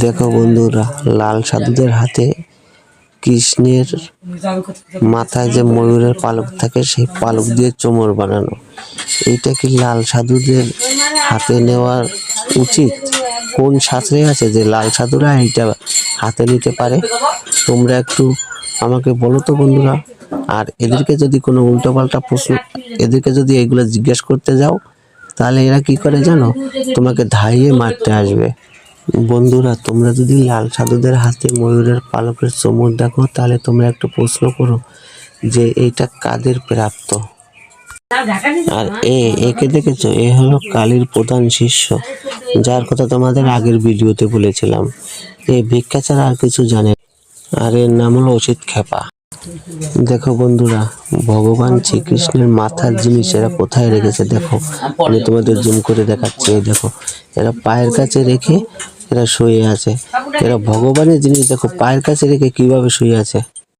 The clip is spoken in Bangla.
দেখো বন্ধুরা, লাল সাধুদের হাতে কৃষ্ণের মাথায় যে ময়ূরের পালক থাকে সেই পালক দিয়ে চোমর বানানো। এইটা কি লাল সাধুদের হাতে নেওয়ার উচিত? কোন শাস্ত্রে আছে যে লাল সাধুরা এইটা হাতে নিতে পারে? তোমরা একটু আমাকে বলো তো বন্ধুরা। আর এদেরকে যদি কোনো উল্টোপাল্টা প্রশ্ন, এদেরকে যদি এগুলো জিজ্ঞেস করতে যাও তাহলে এরা কি করে জানো? তোমাকে ধাইয়ে মারতে আসবে। বন্ধুরা, তোমরা যদি লাল সাধুদের হাতে ময়ূরের পালকের চোমর দেখো তাহলে তোমরা একটু প্রশ্ন করো যে এইটা কাদের প্রাপ্ত। আর একে দেখেছো? এ হলো কালীর প্রধান শিষ্য, যার কথা তোমাদের আগের ভিডিওতে বলেছিলাম। এ ভিক্ষা ছাড়া আর কিছু জানে না। আর এর নাম হলো অসিত খেপা। দেখো বন্ধুরা, ভগবান শ্রীকৃষ্ণের মাথার জিনিস এরা কোথায় রেখেছে দেখো। আমি তোমাদের জুম করে দেখাচ্ছি। এই দেখো, এরা পায়ের কাছে রেখে এরা শুয়ে আছে। এরা ভগবানের জিনিস দেখো পায়ের কাছে রেখে কিভাবে শুয়ে আছে।